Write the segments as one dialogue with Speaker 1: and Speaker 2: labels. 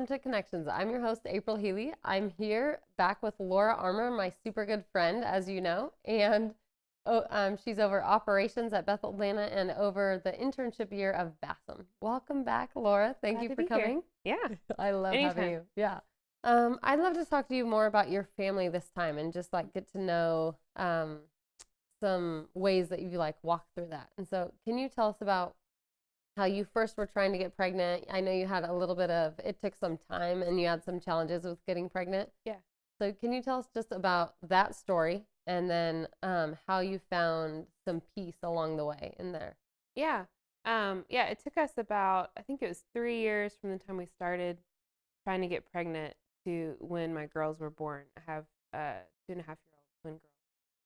Speaker 1: welcome to Connections. I'm your host, April Healy. I'm here back with Laura Armour, my super good friend, as you know, and she's over operations at Bethel Atlanta and over the internship year of BASSM. Welcome back, Laura. Thank you for coming.
Speaker 2: Here. Yeah.
Speaker 1: I love
Speaker 2: Anytime.
Speaker 1: having you. Yeah. I'd love to talk to you more about your family this time and just like get to know some ways that you like walk through that. And so can you tell us about how you first were trying to get pregnant? I know you had a little bit of, it took some time and you had some challenges with getting pregnant.
Speaker 2: Yeah.
Speaker 1: So can you tell us just about that story and then how you found some peace along the way in there?
Speaker 2: Yeah. It took us about, I think it was 3 years from the time we started trying to get pregnant to when my girls were born. I have 2.5-year-old twin girls.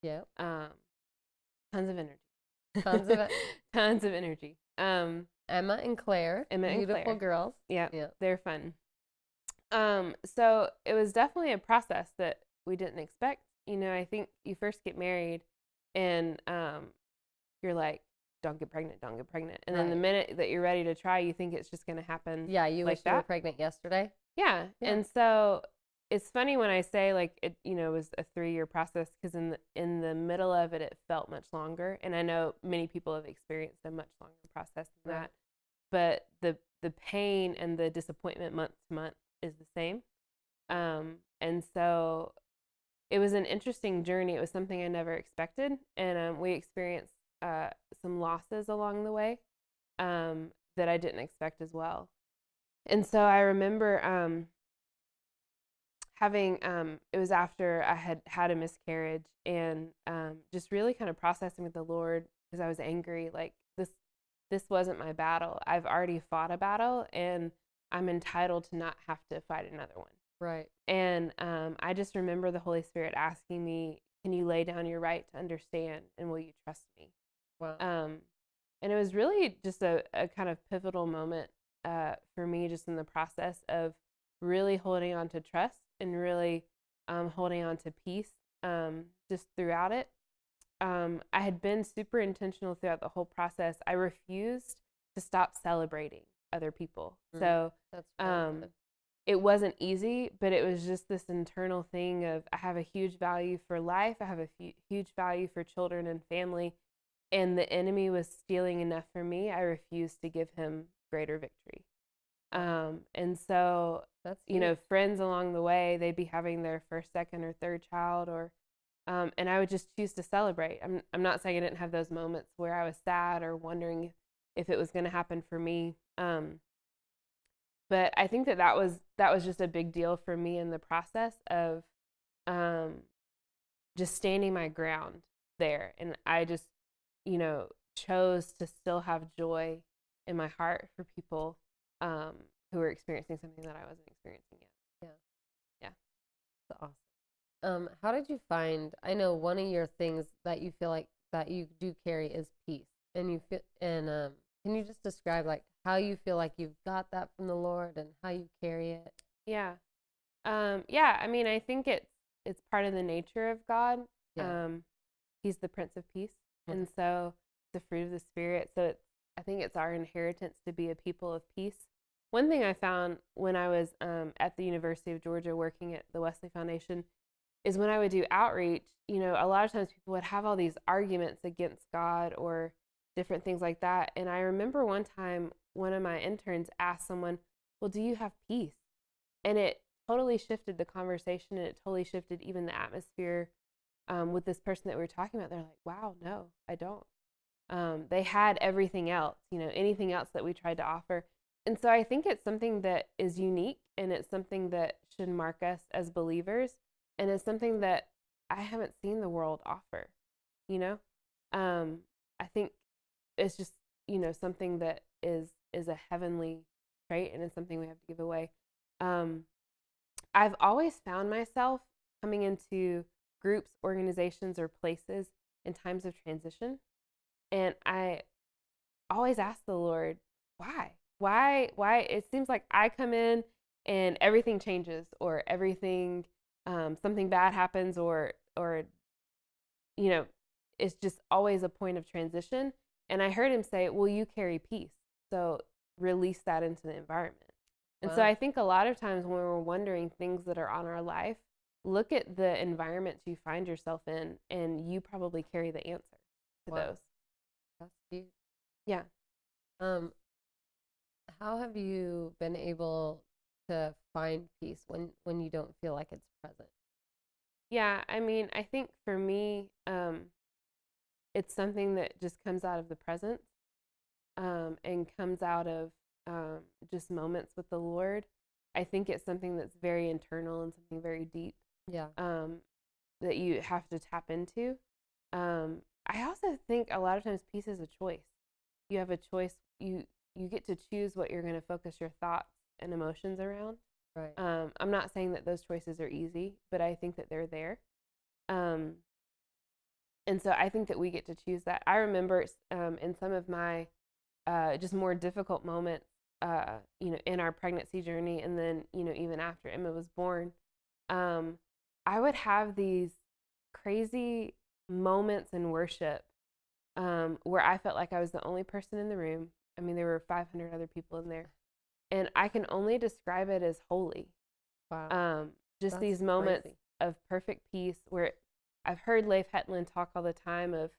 Speaker 1: Yeah.
Speaker 2: Tons of energy.
Speaker 1: Tons of it.
Speaker 2: Tons of energy.
Speaker 1: Emma and Claire. Beautiful girls.
Speaker 2: Yeah. They're fun. So it was definitely a process that we didn't expect. You know, I think you first get married and you're like, don't get pregnant. And then the minute that you're ready to try, you think it's just going to happen.
Speaker 1: Yeah, you
Speaker 2: like
Speaker 1: wish you were pregnant yesterday.
Speaker 2: Yeah. And so it's funny when I say like it, was a 3-year process, because in the middle of it, it felt much longer. And I know many people have experienced a much longer process than that. But the pain and the disappointment month to month is the same. And so it was an interesting journey. It was something I never expected. And we experienced some losses along the way that I didn't expect as well. And so I remember having, it was after I had had a miscarriage, and just really kind of processing with the Lord, because I was angry, like this wasn't my battle. I've already fought a battle, and I'm entitled to not have to fight another one.
Speaker 1: Right.
Speaker 2: And I just remember the Holy Spirit asking me, can you lay down your right to understand, and will you trust me?
Speaker 1: Wow.
Speaker 2: And it was really just a kind of pivotal moment for me, just in the process of really holding on to trust and really holding on to peace just throughout it. I had been super intentional throughout the whole process. I refused to stop celebrating other people. So it wasn't easy, but it was just this internal thing of, I have a huge value for life. I have a huge value for children and family. And the enemy was stealing enough from me. I refused to give him greater victory. And so, friends along the way, they'd be having their first, second, or third child, or and I would just choose to celebrate. I'm not saying I didn't have those moments where I was sad or wondering if it was going to happen for me. But I think that was just a big deal for me in the process of just standing my ground there. And I just, chose to still have joy in my heart for people who were experiencing something that I wasn't experiencing yet. Yeah.
Speaker 1: That's awesome. How did you find, I know one of your things that you feel like that you do carry is peace, and you feel, and can you just describe like how you feel like you've got that from the Lord and how you carry it?
Speaker 2: Yeah. I mean, I think it's part of the nature of God.
Speaker 1: Yeah.
Speaker 2: He's the Prince of Peace. And so the fruit of the Spirit. So I think it's our inheritance to be a people of peace. One thing I found when I was at the University of Georgia working at the Wesley Foundation is when I would do outreach, a lot of times people would have all these arguments against God or different things like that. And I remember one time one of my interns asked someone, well, do you have peace? And it totally shifted the conversation, and it totally shifted even the atmosphere with this person that we were talking about. They're like, wow, no, I don't. They had everything else, anything else that we tried to offer. And so I think it's something that is unique, and it's something that should mark us as believers, and it's something that I haven't seen the world offer. I think it's just, something that is a heavenly trait, and it's something we have to give away. I've always found myself coming into groups, organizations, or places in times of transition, and I always ask the Lord, why? It seems like I come in and everything changes, or everything, something bad happens, or it's just always a point of transition. And I heard him say, well, you carry peace, so release that into the environment. And so
Speaker 1: Wow.
Speaker 2: I think a lot of times when we're wondering things that are on our life, look at the environments you find yourself in, and you probably carry the answer to
Speaker 1: Wow.
Speaker 2: those.
Speaker 1: That's huge.
Speaker 2: Yeah.
Speaker 1: Um, how have you been able to find peace when you don't feel like it's present?
Speaker 2: Yeah. I mean, I think for me, it's something that just comes out of the presence, and comes out of just moments with the Lord. I think it's something that's very internal and something very deep,
Speaker 1: Yeah.
Speaker 2: um, that you have to tap into. I also think a lot of times peace is a choice. You have a choice. You get to choose what you're going to focus your thoughts and emotions around.
Speaker 1: Right.
Speaker 2: I'm not saying that those choices are easy, but I think that they're there. Um, and so I think that we get to choose that. I remember in some of my just more difficult moments, in our pregnancy journey, and then even after Emma was born, um, I would have these crazy moments in worship, where I felt like I was the only person in the room. I mean, there were 500 other people in there, and I can only describe it as holy.
Speaker 1: Wow.
Speaker 2: Um, just
Speaker 1: That's
Speaker 2: these moments
Speaker 1: crazy.
Speaker 2: of perfect peace where I've heard Leif Hetland talk all the time of,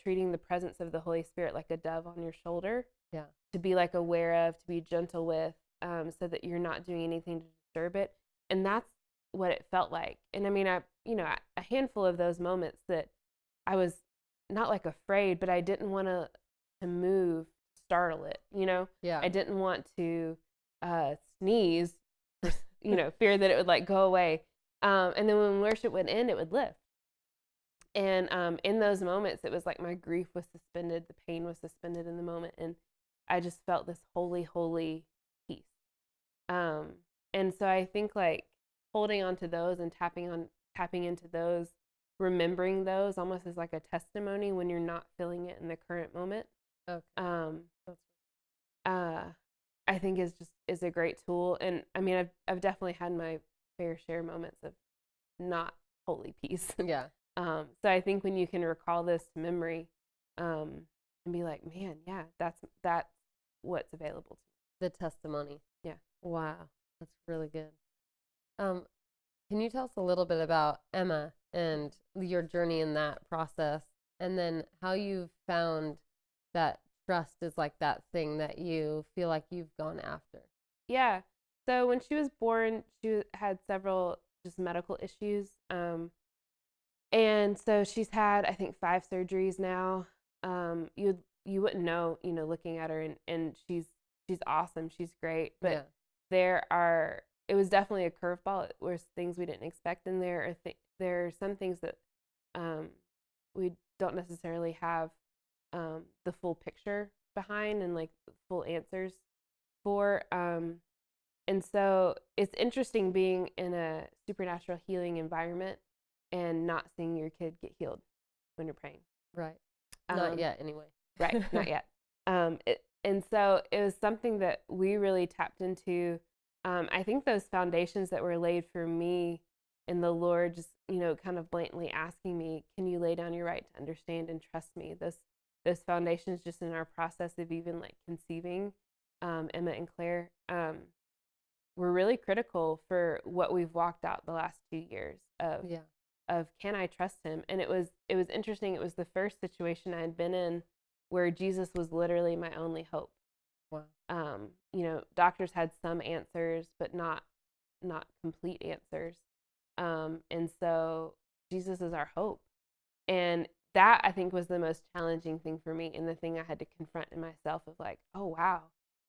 Speaker 2: treating the presence of the Holy Spirit like a dove on your shoulder,
Speaker 1: Yeah.
Speaker 2: to be like aware of, to be gentle with, so that you're not doing anything to disturb it. And that's what it felt like. And I mean, a handful of those moments that I was not like afraid, but I didn't want to move, startle it.
Speaker 1: Yeah.
Speaker 2: I didn't want to sneeze, for, fear that it would like go away. And then when worship would end, it would lift. And in those moments, it was like my grief was suspended, the pain was suspended in the moment, and I just felt this holy, holy peace. Um, and so I think like holding on to those and tapping into those, remembering those almost as like a testimony when you're not feeling it in the current moment.
Speaker 1: Okay.
Speaker 2: Um,
Speaker 1: That's
Speaker 2: uh, I think is a great tool. And I mean, I've definitely had my fair share moments of not holy peace.
Speaker 1: yeah.
Speaker 2: So I think when you can recall this to memory, and be like, man, yeah, that's what's available to
Speaker 1: The testimony.
Speaker 2: me. Yeah.
Speaker 1: Wow. That's really good. Um, can you tell us a little bit about Emma and your journey in that process, and then how you found that trust is like that thing that you feel like you've gone after?
Speaker 2: Yeah. So when she was born, she had several just medical issues. And so she's had, I think, 5 surgeries now. You wouldn't know, looking at her, and she's awesome. She's great. But
Speaker 1: Yeah.
Speaker 2: it was definitely a curveball. It was things we didn't expect, and there are some things that we don't necessarily have the full picture behind and like full answers for. And so it's interesting being in a supernatural healing environment and not seeing your kid get healed when you're praying.
Speaker 1: Right. Not
Speaker 2: Um,
Speaker 1: yet, anyway.
Speaker 2: right, not yet. And so it was something that we really tapped into. I think those foundations that were laid for me and the Lord just, kind of blatantly asking me, can you lay down your right to understand and trust me? Those foundations just in our process of even like conceiving Emma and Claire, were really critical for what we've walked out the last 2 years of
Speaker 1: Yeah.
Speaker 2: can I trust him? And it was interesting. It was the first situation I had been in where Jesus was literally my only hope.
Speaker 1: Wow.
Speaker 2: Doctors had some answers, but not complete answers. And so Jesus is our hope. And that I think was the most challenging thing for me, and the thing I had to confront in myself of like, oh wow,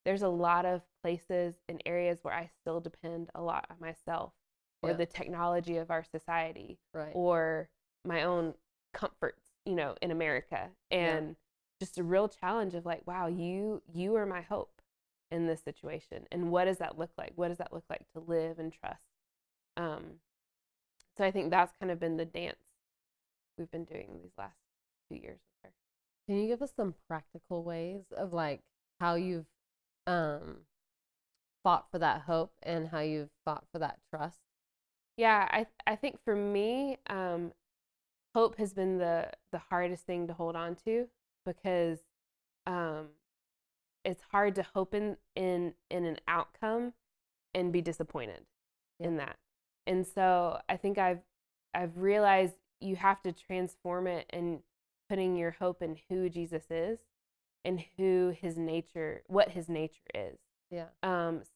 Speaker 2: there's a lot of places and areas where I still depend a lot on myself or
Speaker 1: Yeah.
Speaker 2: the technology of our society
Speaker 1: Right.
Speaker 2: or my own comforts, in America. And just a real challenge of like, wow, you are my hope in this situation. And what does that look like? What does that look like to live and trust? So I think that's kind of been the dance we've been doing these last 2 years with her.
Speaker 1: Can you give us some practical ways of like how you've um fought for that hope and how you've fought for that trust?
Speaker 2: Yeah, I think for me, hope has been the hardest thing to hold on to, because um, it's hard to hope in an outcome and be disappointed
Speaker 1: Yeah.
Speaker 2: in that. And so I think I've realized you have to transform it and putting your hope in who Jesus is and what his nature is.
Speaker 1: Yeah.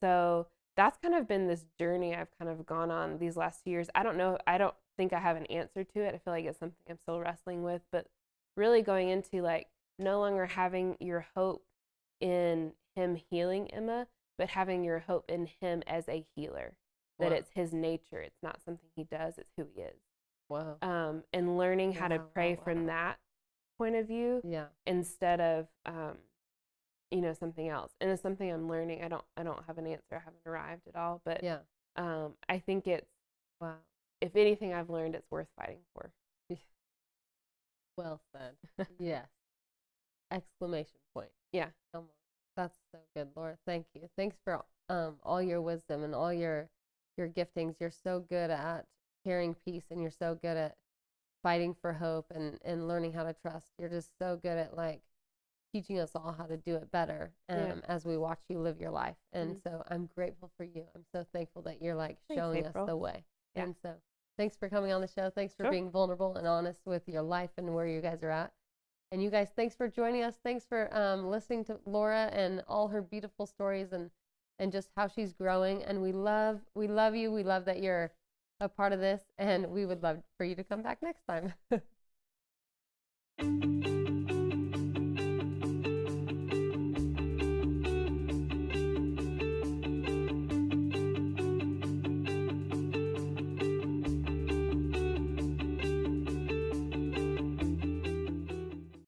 Speaker 2: So that's kind of been this journey I've kind of gone on these last few years. I don't think I have an answer to it. I feel like it's something I'm still wrestling with, but really going into like no longer having your hope in him healing Emma, but having your hope in him as a healer. That
Speaker 1: Wow.
Speaker 2: it's his nature. It's not something he does, it's who he is.
Speaker 1: Wow.
Speaker 2: And learning how to
Speaker 1: Wow,
Speaker 2: pray
Speaker 1: wow,
Speaker 2: from
Speaker 1: wow.
Speaker 2: that point of view
Speaker 1: Yeah.
Speaker 2: instead of something else. And it's something I'm learning. I don't have an answer. I haven't arrived at all, but
Speaker 1: Yeah.
Speaker 2: I think it's,
Speaker 1: Wow.
Speaker 2: if anything I've learned, it's worth fighting for.
Speaker 1: Well said. Yes. Exclamation point.
Speaker 2: Yeah.
Speaker 1: Come on. That's so good, Laura. Thank you. Thanks for all your wisdom and all your giftings. You're so good at carrying peace, and you're so good at fighting for hope and learning how to trust. You're just so good at like teaching us all how to do it better as we watch you live your life. And so I'm grateful for you. I'm so thankful that you're like showing us the way.
Speaker 2: Yeah.
Speaker 1: And so thanks for coming on the show. Thanks for being vulnerable and honest with your life and where you guys are at. And you guys, thanks for joining us. Thanks for listening to Laura and all her beautiful stories and just how she's growing. And we love you. We love that you're a part of this, and we would love for you to come back next time.